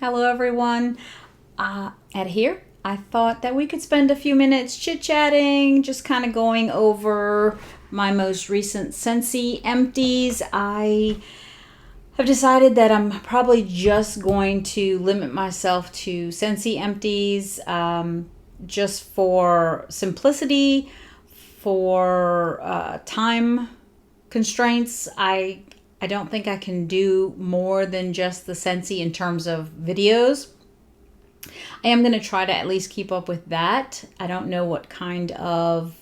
Hello, everyone. At here, I thought that we could spend a few minutes chit chatting, just kind of going over my most recent Scentsy empties. I have decided that I'm probably just going to limit myself to Scentsy empties, just for simplicity, for time constraints. I don't think I can do more than just the Scentsy in terms of videos. I am going to try to at least keep up with that. I don't know what kind of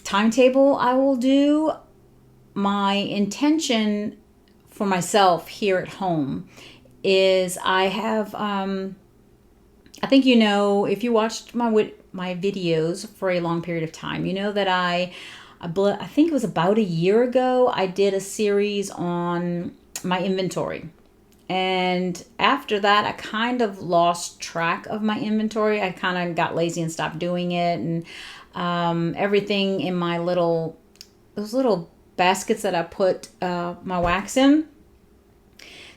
timetable I will do. My intention for myself here at home is I have, I think you know, if you watched my videos for a long period of time, you know that I think it was about a year ago, I did a series on my inventory. And after that, I kind of lost track of my inventory. I kind of got lazy and stopped doing it. And everything in those little baskets that I put my wax in,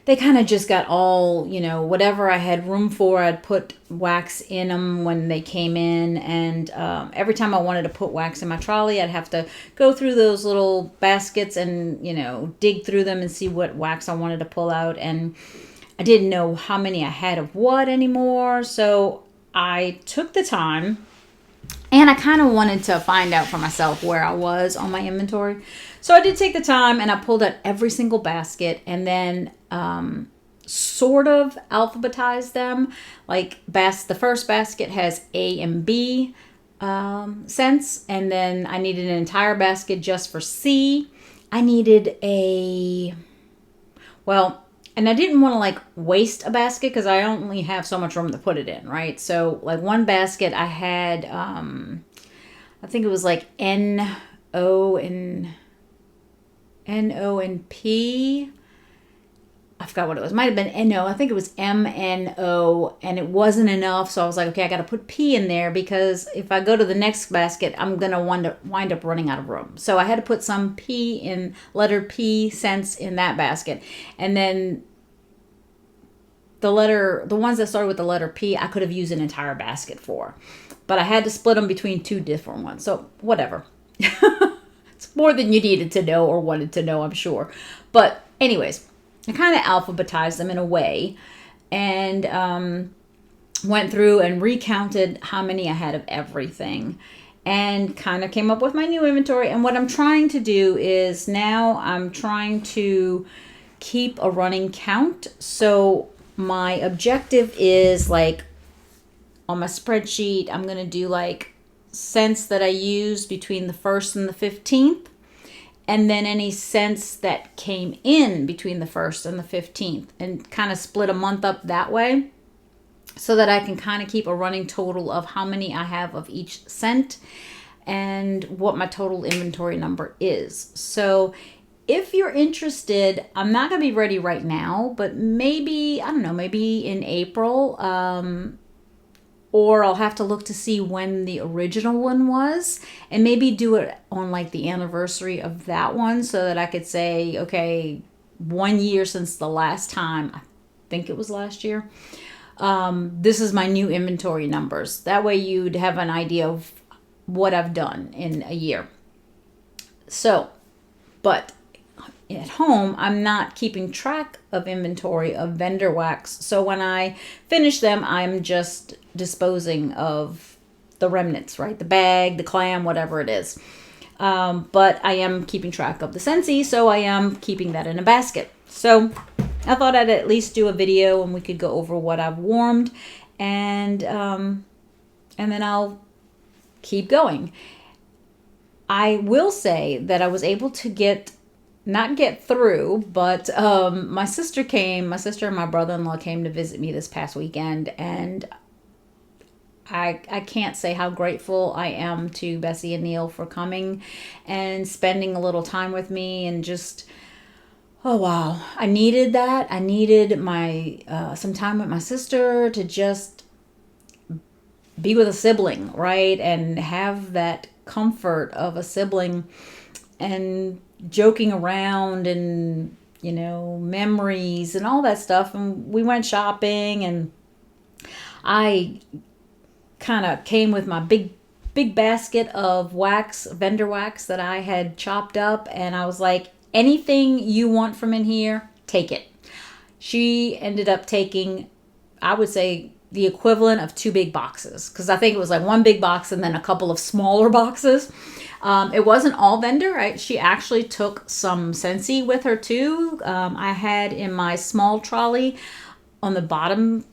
they kind of just got all, whatever I had room for, I'd put wax in them when they came in. And every time I wanted to put wax in my trolley, I'd have to go through those little baskets and, dig through them and see what wax I wanted to pull out. And I didn't know how many I had of what anymore. So I took the time and I kind of wanted to find out for myself where I was on my inventory. So I did take the time and I pulled out every single basket and then sort of alphabetized them. Like the first basket has A and B scents, and then I needed an entire basket just for C. I needed and I didn't want to waste a basket because I only have so much room to put it in, right? So one basket I had, I think it was N-O and P. I forgot what it was. It might have been N-O. I think it was M-N-O, and it wasn't enough. So I was like, okay, I got to put P in there because if I go to the next basket, I'm going to wind up running out of room. So I had to put some letter P scents in that basket. And then the ones that started with the letter P, I could have used an entire basket for. But I had to split them between two different ones. So whatever. It's more than you needed to know or wanted to know, I'm sure. But anyways, I kind of alphabetized them in a way and went through and recounted how many I had of everything and kind of came up with my new inventory. And what I'm trying to do is now I'm trying to keep a running count. So my objective is on my spreadsheet, I'm going to do scents that I used between the 1st and the 15th. And then any scents that came in between the 1st and the 15th, and kind of split a month up that way so that I can kind of keep a running total of how many I have of each scent and what my total inventory number is. So if you're interested, I'm not going to be ready right now, but maybe, I don't know, maybe in April, or I'll have to look to see when the original one was and maybe do it on the anniversary of that one so that I could say, okay, 1 year since the last time, I think it was last year, this is my new inventory numbers. That way you'd have an idea of what I've done in a year. So, but at home, I'm not keeping track of inventory of vendor wax. So when I finish them, I'm just disposing of the remnants, right? The bag, the clam, whatever it is. But I am keeping track of the Scentsy, so I am keeping that in a basket. So I thought I'd at least do a video and we could go over what I've warmed and then I'll keep going. I will say that I was able to not get through, but my sister and my brother-in-law came to visit me this past weekend, and I can't say how grateful I am to Bessie and Neil for coming and spending a little time with me and just, oh wow, I needed that. I needed some time with my sister to just be with a sibling, right? And have that comfort of a sibling and joking around and memories and all that stuff. And we went shopping, and I kind of came with my big basket of vendor wax that I had chopped up, and I was like, anything you want from in here, take it. She ended up taking, I would say, the equivalent of 2 big boxes, because I think it was like 1 big box and then a couple of smaller boxes. It wasn't all vendor, right? She actually took some Scentsy with her too. I had in my small trolley on the bottom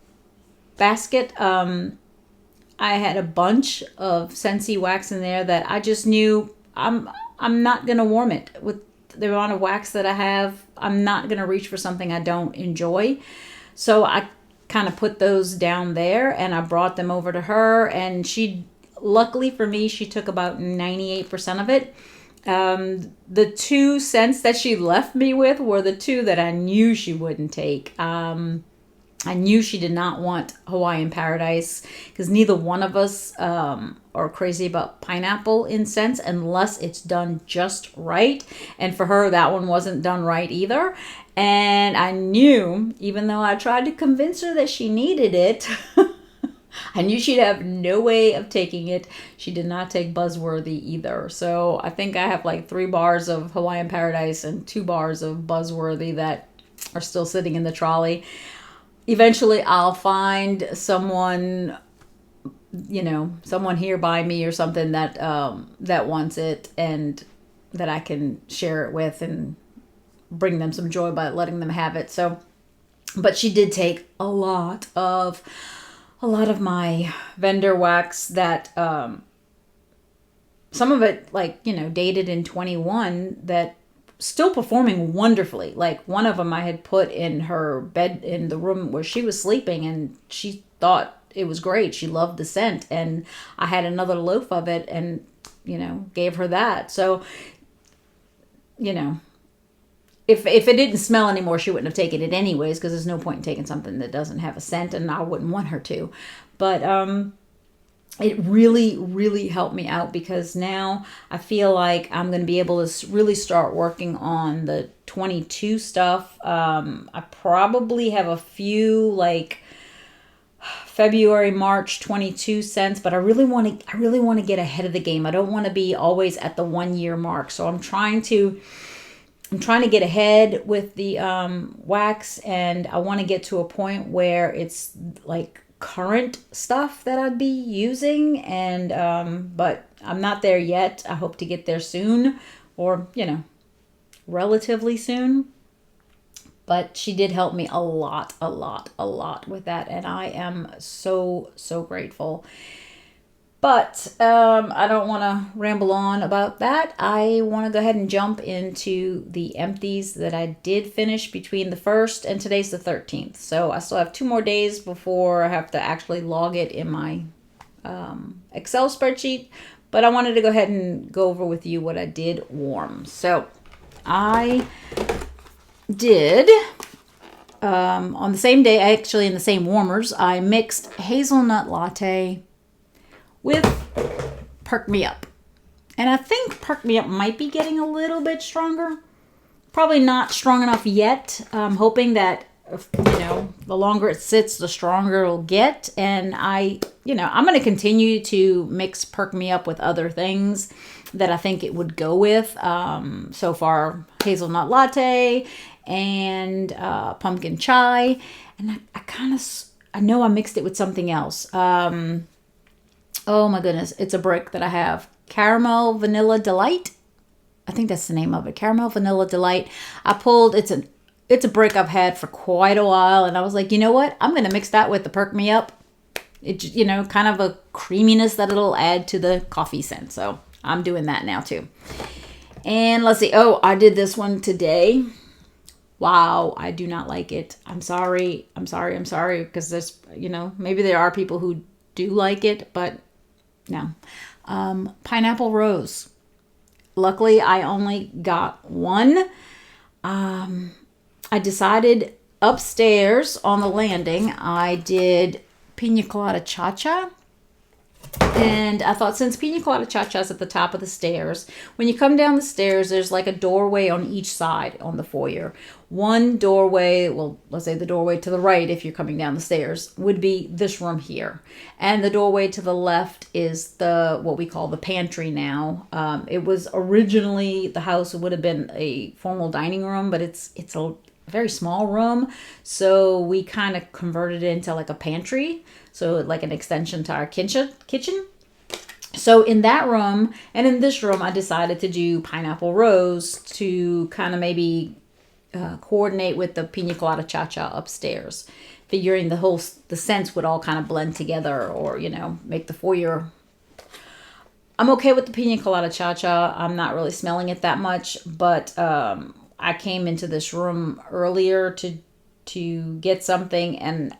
basket, I had a bunch of Scentsy wax in there that I just knew I'm not gonna warm it with the amount of wax that I have. I'm not gonna reach for something I don't enjoy, so I kind of put those down there, and I brought them over to her, and luckily for me, she took about 98% of it. The 2 scents that she left me with were the 2 that I knew she wouldn't take. I knew she did not want Hawaiian Paradise, because neither one of us are crazy about pineapple incense unless it's done just right. And for her, that one wasn't done right either. And I knew, even though I tried to convince her that she needed it, I knew she'd have no way of taking it. She did not take Buzzworthy either. So I think I have like 3 bars of Hawaiian Paradise and 2 bars of Buzzworthy that are still sitting in the trolley. Eventually I'll find someone here by me or something that wants it, and that I can share it with and bring them some joy by letting them have it. So, but she did take a lot of my vendor wax that some of it dated in 21, that still performing wonderfully. Like, one of them I had put in her bed in the room where she was sleeping, and she thought it was great. She loved the scent, and I had another loaf of it and gave her that. So if it didn't smell anymore, she wouldn't have taken it anyways, because there's no point in taking something that doesn't have a scent, and I wouldn't want her to. But it really, really helped me out, because now I feel like I'm going to be able to really start working on the 22 stuff. I probably have a few like February, March 22 scents, but I really want to get ahead of the game. I don't want to be always at the 1 year mark. So I'm trying to get ahead with the wax, and I want to get to a point where it's like current stuff that I'd be using, and but I'm not there yet. I hope to get there soon, or relatively soon. But she did help me a lot with that, and I am so grateful. But I don't want to ramble on about that. I want to go ahead and jump into the empties that I did finish between the 1st and today's the 13th. So I still have 2 more days before I have to actually log it in my Excel spreadsheet. But I wanted to go ahead and go over with you what I did warm. So I did, on the same day, actually in the same warmers, I mixed hazelnut latte with Perk Me Up. And I think Perk Me Up might be getting a little bit stronger. Probably not strong enough yet. I'm hoping that, the longer it sits, the stronger it'll get. And I'm going to continue to mix Perk Me Up with other things that I think it would go with. So far, hazelnut latte and pumpkin chai. And I know I mixed it with something else. Oh my goodness, it's a brick that I have. Caramel Vanilla Delight. I think that's the name of it. Caramel Vanilla Delight. It's a brick I've had for quite a while, and I was like, you know what? I'm going to mix that with the Perk Me Up. It's, kind of a creaminess that it'll add to the coffee scent. So I'm doing that now too. And let's see. Oh, I did this one today. Wow, I do not like it. I'm sorry. Because there's, maybe there are people who do like it, but no. Pineapple Rose. Luckily, I only got one. I decided upstairs on the landing, I did Pina Colada Cha-Cha. And I thought, since Pina Colada Cha-Cha's at the top of the stairs, when you come down the stairs, there's like a doorway on each side on the foyer. One doorway, well, let's say the doorway to the right, if you're coming down the stairs, would be this room here. And the doorway to the left is what we call the pantry now. It was originally, the house would have been a formal dining room, but it's a very small room. So we kind of converted it into like a pantry. So like an extension to our kitchen. So in that room and in this room, I decided to do Pineapple Rose to kind of maybe coordinate with the Pina Colada Cha-Cha upstairs, figuring the scents would all kind of blend together, or, you know, make the foyer. I'm okay with the Pina Colada Cha-Cha. I'm not really smelling it that much, but I came into this room earlier to get something, and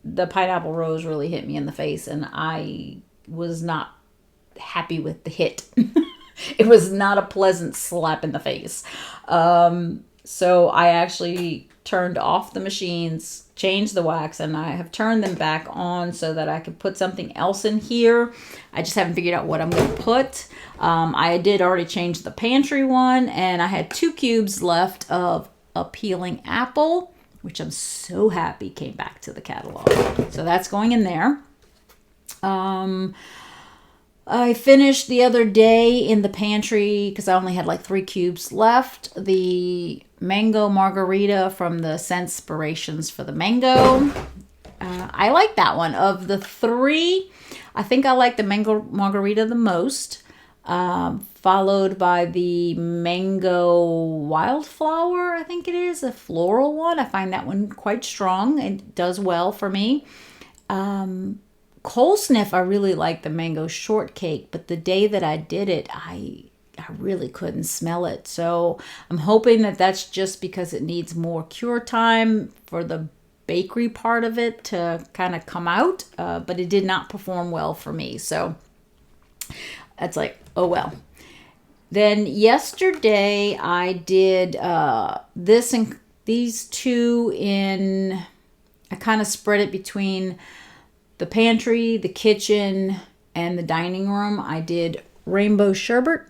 the Pineapple Rose really hit me in the face, and I was not happy with the hit. It was not a pleasant slap in the face. So I actually turned off the machines, changed the wax, and I have turned them back on so that I could put something else in here. I just haven't figured out what I'm going to put. I did already change the pantry one, and I had 2 cubes left of a peeling apple, which I'm so happy came back to the catalog. So that's going in there. I finished the other day in the pantry, because I only had like 3 cubes left, the mango margarita from the Scentspirations for the mango. I like that one. Of the 3, I think I like the mango margarita the most, followed by the mango wildflower, I think it is, a floral one. I find that one quite strong. It does well for me. Cold sniff, I really like the mango shortcake, but the day that I did it, I really couldn't smell it. So I'm hoping that that's just because it needs more cure time for the bakery part of it to kind of come out, but it did not perform well for me. So that's like, oh well. Then yesterday I did this and these 2 in, I kind of spread it between the pantry, the kitchen, and the dining room. I did rainbow sherbet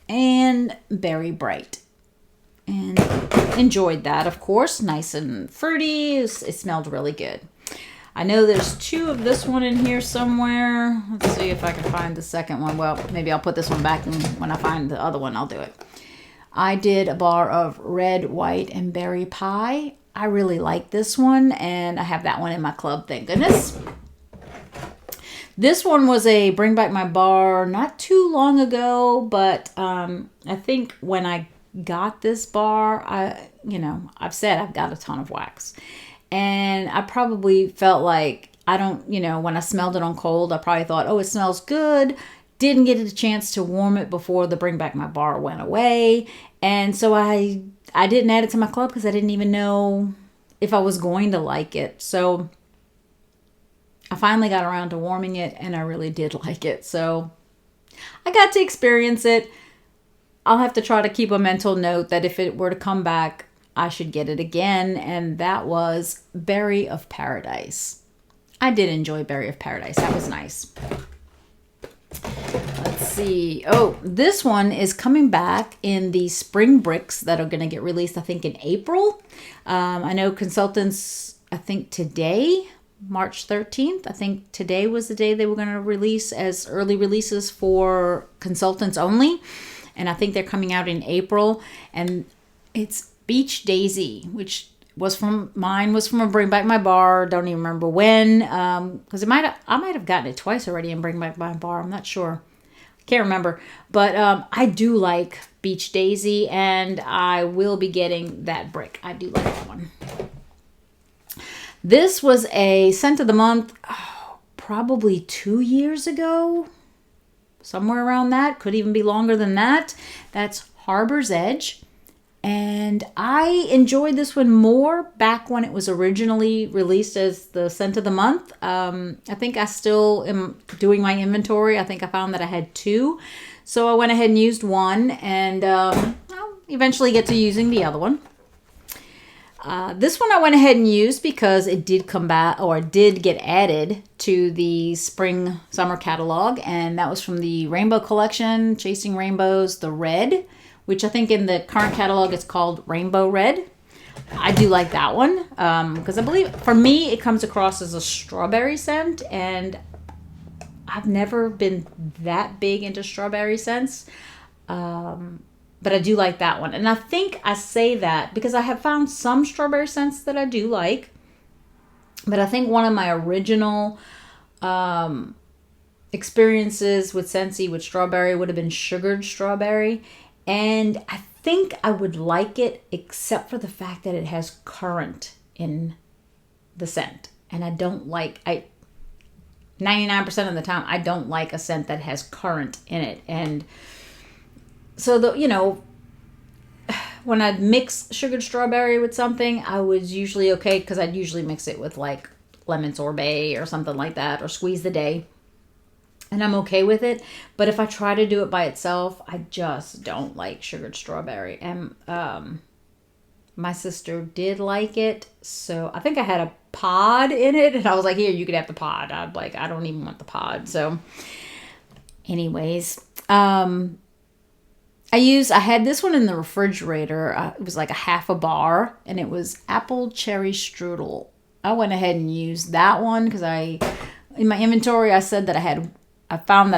and berry bright, and enjoyed that, of course. Nice and fruity. It smelled really good. I know there's 2 of this one in here somewhere. Let's see if I can find the second one. Well, maybe I'll put this one back, and when I find the other one, I'll do it. I did a bar of red, white, and berry pie. I really like this one, and I have that one in my club, thank goodness. This one was a Bring Back My Bar not too long ago, but I think when I got this bar, I've said I've got a ton of wax. And I probably felt like, when I smelled it on cold, I probably thought, oh, it smells good. Didn't get a chance to warm it before the Bring Back My Bar went away. And so I didn't add it to my club because I didn't even know if I was going to like it. So I finally got around to warming it, and I really did like it. So I got to experience it. I'll have to try to keep a mental note that if it were to come back, I should get it again. And that was Berry of Paradise. I did enjoy Berry of Paradise. That was nice. Let's see. Oh, this one is coming back in the spring bricks that are going to get released, I think, in April. I know consultants, I think today, March 13th, I think today was the day they were going to release as early releases for consultants only. And I think they're coming out in April. And it's Beach Daisy, which was from a Bring Back My Bar. Don't even remember when, because I might have gotten it twice already in Bring Back My Bar. I'm not sure. Can't remember. But I do like Beach Daisy, and I will be getting that brick. I do like that one. This was a scent of the month, probably 2 years ago. Somewhere around that. Could even be longer than that. That's Harbor's Edge. And I enjoyed this one more back when it was originally released as the scent of the month. I think I still am doing my inventory. I think I found that I had 2. So I went ahead and used one, and I'll eventually get to using the other one. This one I went ahead and used because it did come back, or it did get added to the spring summer catalog, and that was from the Rainbow Collection, Chasing Rainbows, the red, which I think in the current catalog it's called Rainbow Red. I do like that one because I believe for me it comes across as a strawberry scent, and I've never been that big into strawberry scents. But I do like that one. And I think I say that because I have found some strawberry scents that I do like. But I think one of my original experiences with Scentsy with strawberry would have been sugared strawberry. And I think I would like it except for the fact that it has currant in the scent. And I don't like... 99% of the time, I don't like a scent that has currant in it. And... so, when I'd mix sugared strawberry with something, I was usually okay because I'd usually mix it with like lemon sorbet or something like that, or squeeze the day. And I'm okay with it. But if I try to do it by itself, I just don't like sugared strawberry. And my sister did like it. So I think I had a pod in it. And I was like, here, you could have the pod. I don't even want the pod. So anyways, I had this one in the refrigerator. It was like a half a bar, and it was apple cherry strudel. I went ahead and used that one because in my inventory, I found that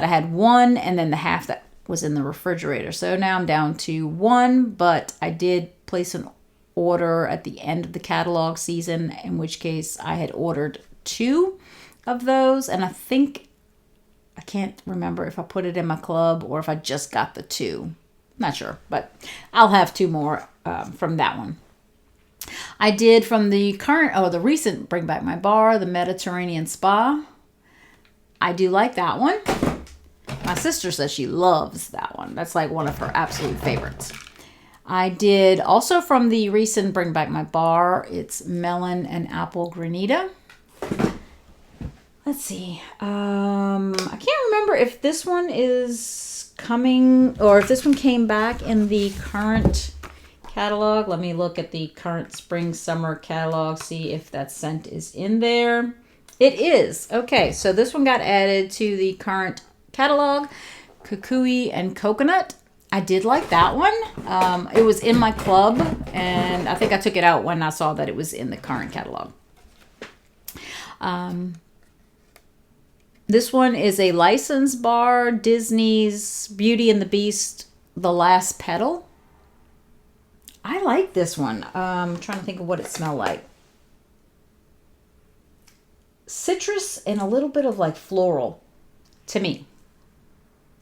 I had one, and then the half that was in the refrigerator. So now I'm down to one, but I did place an order at the end of the catalog season, in which case I had ordered 2 of those, and I can't remember if I put it in my club or if I just got the 2. Not sure, but I'll have 2 more from that one. I did from the recent Bring Back My Bar, the Mediterranean Spa. I do like that one. My sister says she loves that one. That's like one of her absolute favorites. I did also from the recent Bring Back My Bar, it's Melon and Apple Granita. Let's see. I can't remember if this one is coming or if this one came back in the current catalog. Let me look at the current spring summer catalog, see if that scent is in there. It is. Okay, so this one got added to the current catalog, Kukui and Coconut. I did like that one. It was in my club, and I think I took it out when I saw that it was in the current catalog. This one is a License Bar, Disney's Beauty and the Beast, The Last Petal. I like this one. I'm trying to think of what it smelled like. Citrus and a little bit of like floral to me.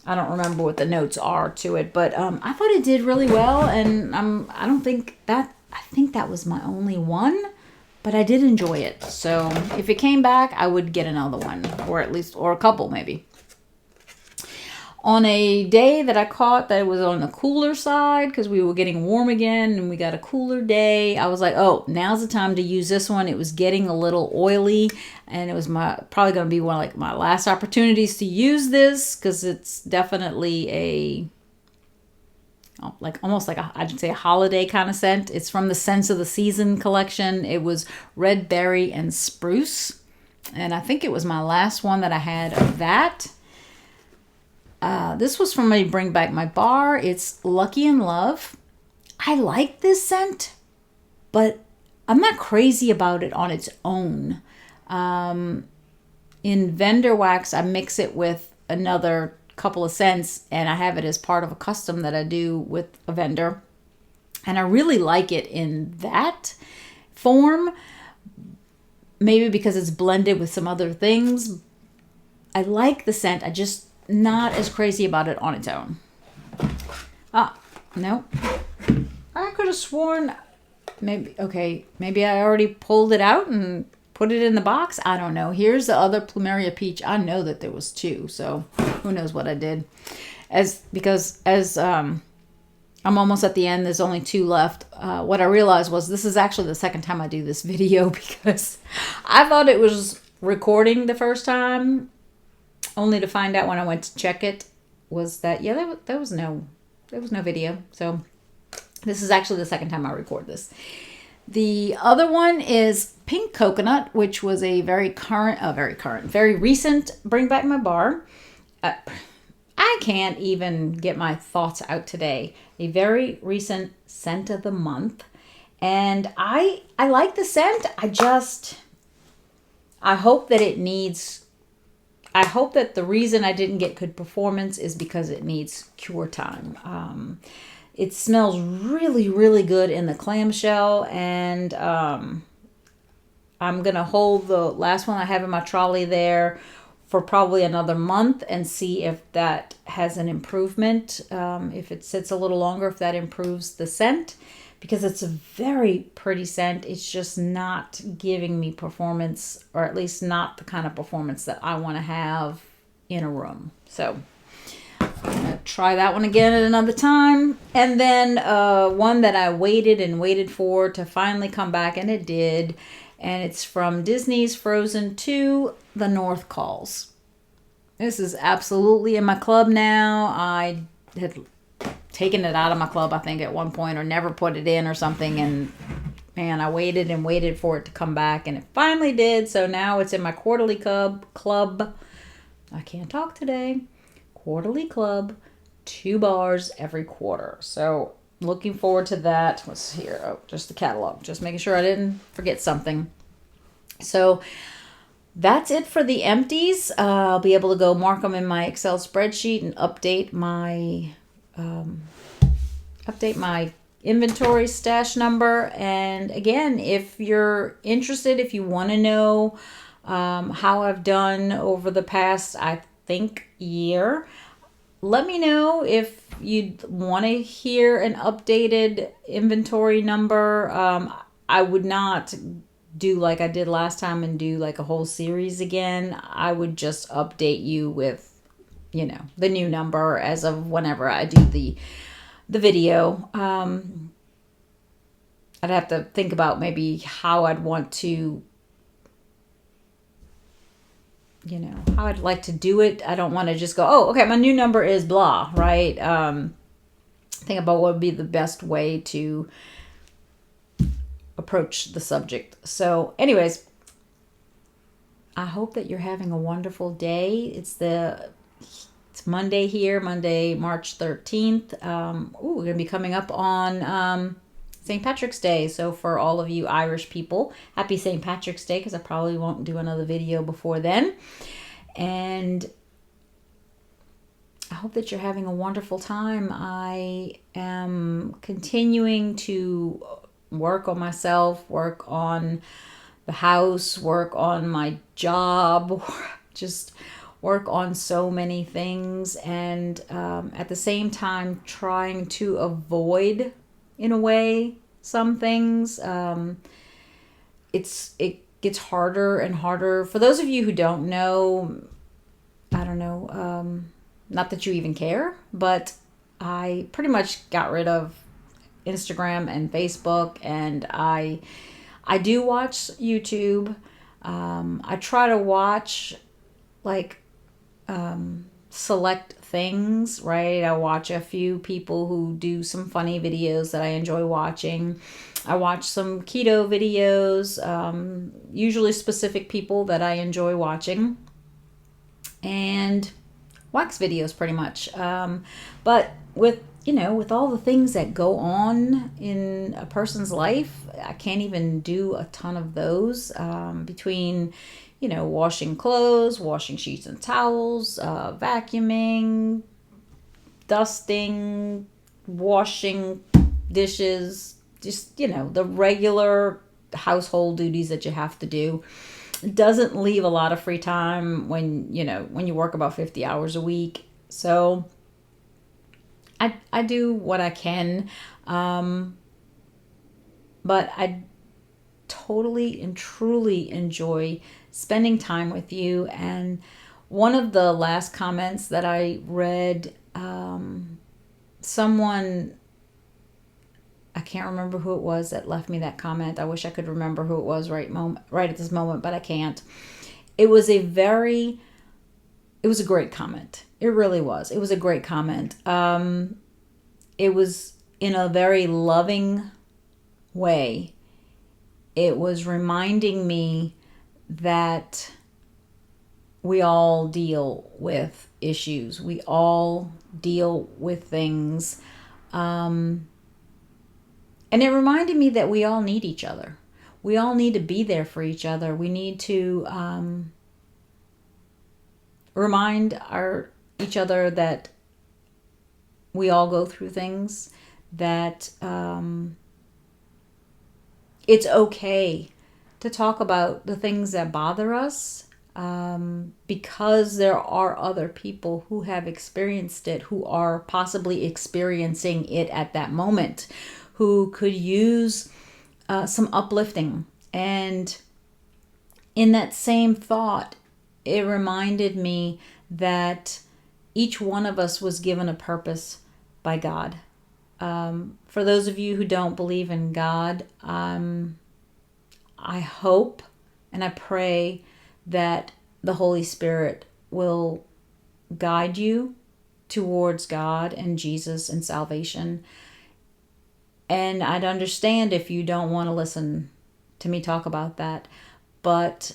I don't remember what the notes are to it, but I thought it did really well, and I think that was my only one. But I did enjoy it. So if it came back, I would get another one, or a couple maybe. On a day that I caught that it was on the cooler side, because we were getting warm again and we got a cooler day, I was like, oh, now's the time to use this one. It was getting a little oily, and it was probably going to be one of my last opportunities to use this, because it's definitely almost like I'd say a holiday kind of scent. It's from the Scents of the Season collection. It was red berry and spruce, and I think it was my last one that I had of that. This was from a Bring Back My Bar. It's Lucky in Love. I like this scent, but I'm not crazy about it on its own. In vendor wax, I mix it with another couple of scents, and I have it as part of a custom that I do with a vendor, and I really like it in that form, maybe because it's blended with some other things. I like the scent, I just not as crazy about it on its own. No, I could have sworn maybe I already pulled it out and put it in the box. I don't know. Here's the other Plumeria Peach. I know that there was 2, so who knows what I did. Because I'm almost at the end, there's only 2 left. What I realized was this is actually the second time I do this video, because I thought it was recording the first time, only to find out when I went to check it was that, there was no video. So this is actually the second time I record this. The other one is Pink Coconut, which was a very recent Bring Back My Bar. I can't even get my thoughts out today. A very recent scent of the month. And I like the scent. I hope that I hope that the reason I didn't get good performance is because it needs cure time. It smells really, really good in the clamshell, and I'm gonna hold the last one I have in my trolley there for probably another month and see if that has an improvement. If it sits a little longer, if that improves the scent, because it's a very pretty scent. It's just not giving me performance, or at least not the kind of performance that I want to have in a room. So I'm gonna try that one again at another time. And then one that I waited and waited for to finally come back, and it did. And it's from Disney's Frozen 2, The North Calls. This is absolutely in my club now. I had taken it out of my club, I think, at one point, or never put it in or something. And man, I waited and waited for it to come back, and it finally did. So now it's in my quarterly club. I can't talk today. Quarterly club, 2 bars every quarter. So looking forward to that. What's here? Oh, just the catalog. Just making sure I didn't forget something. So that's it for the empties. I'll be able to go mark them in my Excel spreadsheet and update my inventory stash number. And again, if you're interested, if you want to know how I've done over the past, I think, year, let me know if you'd want to hear an updated inventory number. I would not do like I did last time and do like a whole series again. I would just update you with, the new number as of whenever I do the video. I'd have to think about maybe how I'd want to, how I'd like to do it. I don't want to just go, oh, okay, my new number is blah, right? Think about what would be the best way to approach the subject. So anyways, I hope that you're having a wonderful day. It's Monday here, Monday, March 13th. We're going to be coming up on St. Patrick's Day. So for all of you Irish people, happy St. Patrick's Day, because I probably won't do another video before then. And I hope that you're having a wonderful time. I am continuing to work on myself, work on the house, work on my job, just work on so many things, and at the same time trying to avoid, in a way, some things. It gets harder and harder. For those of you who don't know, I don't know, not that you even care, but I pretty much got rid of Instagram and Facebook, and I do watch YouTube. I try to watch select things, right? I watch a few people who do some funny videos that I enjoy watching. I watch some keto videos, usually specific people that I enjoy watching, and wax videos pretty much. But with all the things that go on in a person's life, I can't even do a ton of those, between, washing clothes, washing sheets and towels, vacuuming, dusting, washing dishes, just, the regular household duties that you have to do. It doesn't leave a lot of free time when you work about 50 hours a week. So I do what I can, but I totally and truly enjoy spending time with you. And one of the last comments that I read, someone, I can't remember who it was that left me that comment. I wish I could remember who it was right at this moment, but I can't. It was a great comment. It really was. It was a great comment. It was in a very loving way. it was reminding me that we all deal with issues. We all deal with things. And it reminded me that we all need each other. We all need to be there for each other. We need to remind each other that we all go through things, that it's okay to talk about the things that bother us, because there are other people who have experienced it, who are possibly experiencing it at that moment, who could use some uplifting. And in that same thought, it reminded me that each one of us was given a purpose by God. For those of you who don't believe in God, I hope and I pray that the Holy Spirit will guide you towards God and Jesus and salvation. And I'd understand if you don't want to listen to me talk about that, but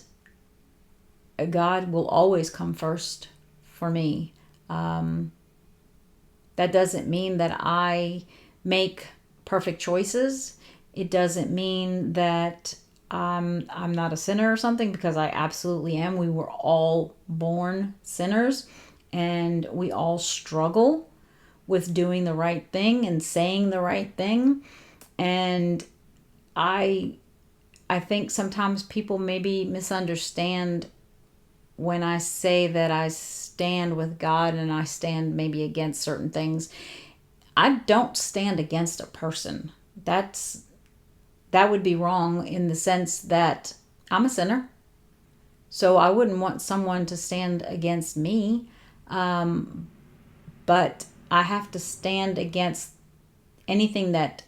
God will always come first for me. That doesn't mean that I make perfect choices. It doesn't mean that I'm not a sinner or something, because I absolutely am. We were all born sinners, and we all struggle with doing the right thing and saying the right thing. And I think sometimes people maybe misunderstand when I say that I stand with God and I stand maybe against certain things. I don't stand against a person. That would be wrong, in the sense that I'm a sinner. So I wouldn't want someone to stand against me. But I have to stand against anything that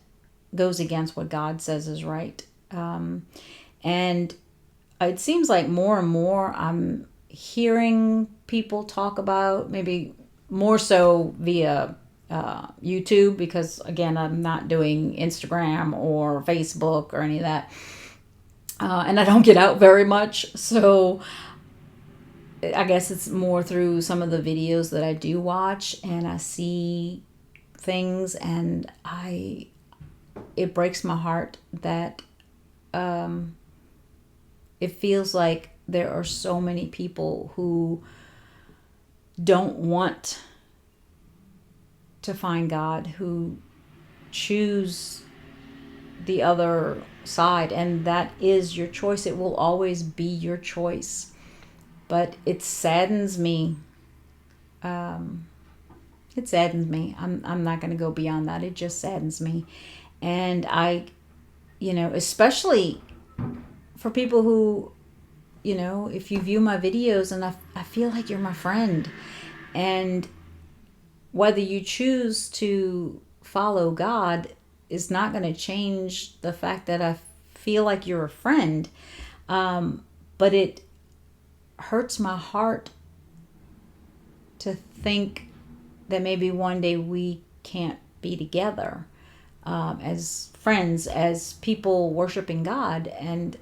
goes against what God says is right. And it seems like more and more I'm hearing people talk about, maybe more so via YouTube, because again, I'm not doing Instagram or Facebook or any of that. And I don't get out very much. So I guess it's more through some of the videos that I do watch, and I see things, and it breaks my heart that it feels like there are so many people who don't want to find God, who choose the other side, and that is your choice. It will always be your choice. But it saddens me. It saddens me. I'm not going to go beyond that. It just saddens me. And especially for people who, if you view my videos, and I feel like you're my friend, and whether you choose to follow God is not going to change the fact that I feel like you're a friend. But it hurts my heart to think that maybe one day we can't be together as friends, as people worshiping God. And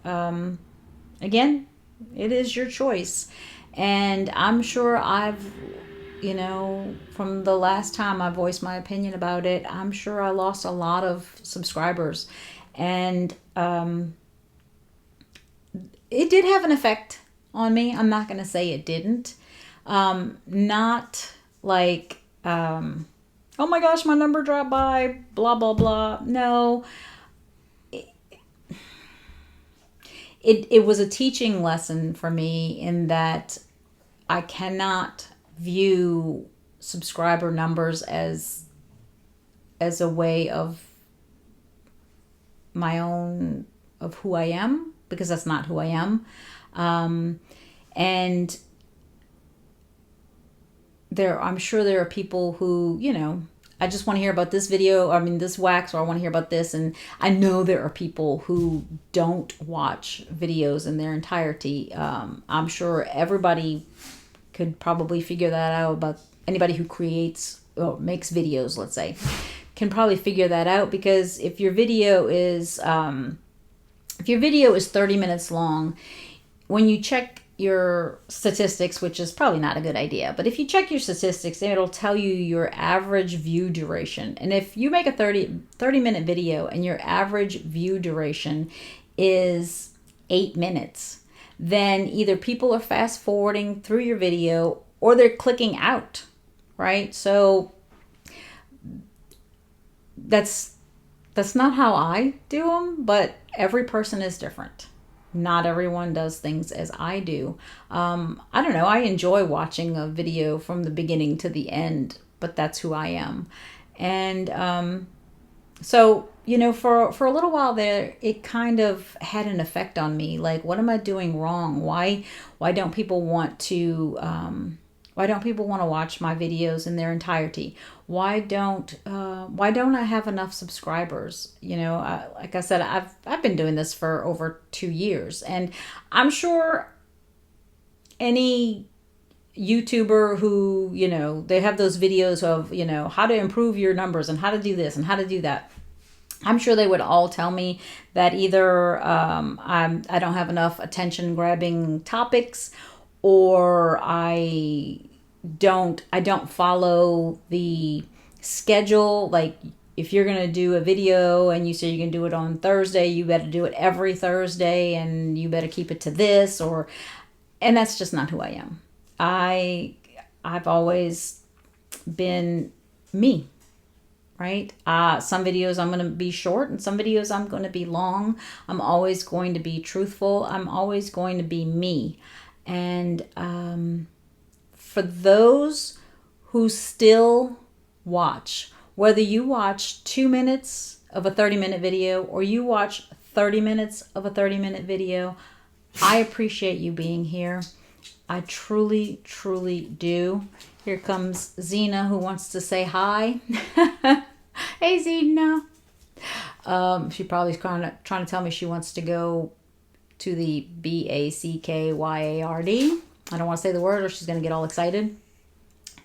again, it is your choice. And I'm sure from the last time I voiced my opinion about it, I'm sure I lost a lot of subscribers. And it did have an effect on me. I'm not going to say it didn't. Not like, oh my gosh, my number dropped by, blah, blah, blah. No. It was a teaching lesson for me, in that I cannot view subscriber numbers as a way of my own, of who I am, because that's not who I am. And I'm sure there are people who, I just want to hear about this video, this wax, or I want to hear about this. And I know there are people who don't watch videos in their entirety. I'm sure everybody could probably figure that out. About anybody who creates or makes videos, let's say, can probably figure that out, because if your video is if your video is 30 minutes long, when you check your statistics, which is probably not a good idea, but if you check your statistics, it'll tell you your average view duration. And if you make a 30-minute video and your average view duration is 8 minutes, then either people are fast forwarding through your video or they're clicking out, right? So that's not how I do them, but every person is different. Not everyone does things as I do. I don't know. I enjoy watching a video from the beginning to the end, but that's who I am. And so, for a little while there, it kind of had an effect on me. Like, what am I doing wrong? Why don't people want to watch my videos in their entirety? Why don't I have enough subscribers? Like I said, I've been doing this for over 2 years, and I'm sure any YouTuber who, they have those videos of, how to improve your numbers and how to do this and how to do that. I'm sure they would all tell me that either I don't have enough attention grabbing topics, or I don't follow the schedule. Like, if you're going to do a video and you say you're going to do it on Thursday, you better do it every Thursday and you better keep it to this, and that's just not who I am. I've always been me, right? Some videos I'm going to be short and some videos I'm going to be long. I'm always going to be truthful. I'm always going to be me. And for those who still watch, whether you watch 2 minutes of a 30-minute video or you watch 30 minutes of a 30-minute video, I appreciate you being here. I truly, truly do. Here comes Zena, who wants to say hi. Hey, Zena. She probably is trying to tell me she wants to go to the BACKYARD. I don't want to say the word or she's going to get all excited.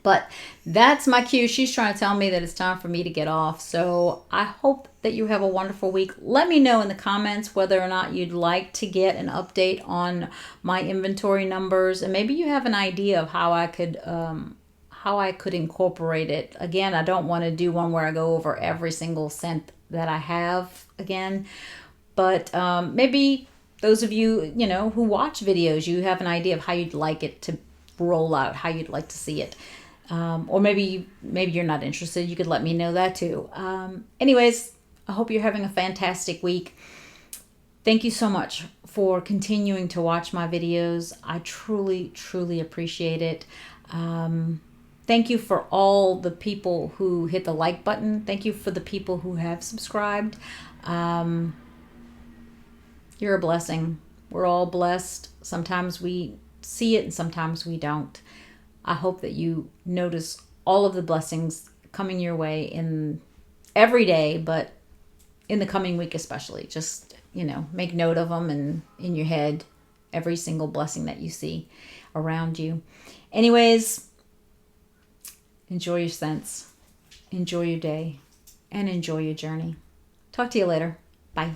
But that's my cue. She's trying to tell me that it's time for me to get off. So I hope that you have a wonderful week. Let me know in the comments whether or not you'd like to get an update on my inventory numbers. And maybe you have an idea of how I could incorporate it. Again, I don't want to do one where I go over every single scent that I have again. But maybe those of you, who watch videos, you have an idea of how you'd like it to roll out, how you'd like to see it. Or maybe you're not interested. You could let me know that too. Anyways, I hope you're having a fantastic week. Thank you so much for continuing to watch my videos. I truly, truly appreciate it. Thank you for all the people who hit the like button. Thank you for the people who have subscribed. You're a blessing. We're all blessed. Sometimes we see it and sometimes we don't. I hope that you notice all of the blessings coming your way in every day, but in the coming week especially. Just, make note of them and in your head, every single blessing that you see around you. Anyways, enjoy your scents, enjoy your day, and enjoy your journey. Talk to you later. Bye.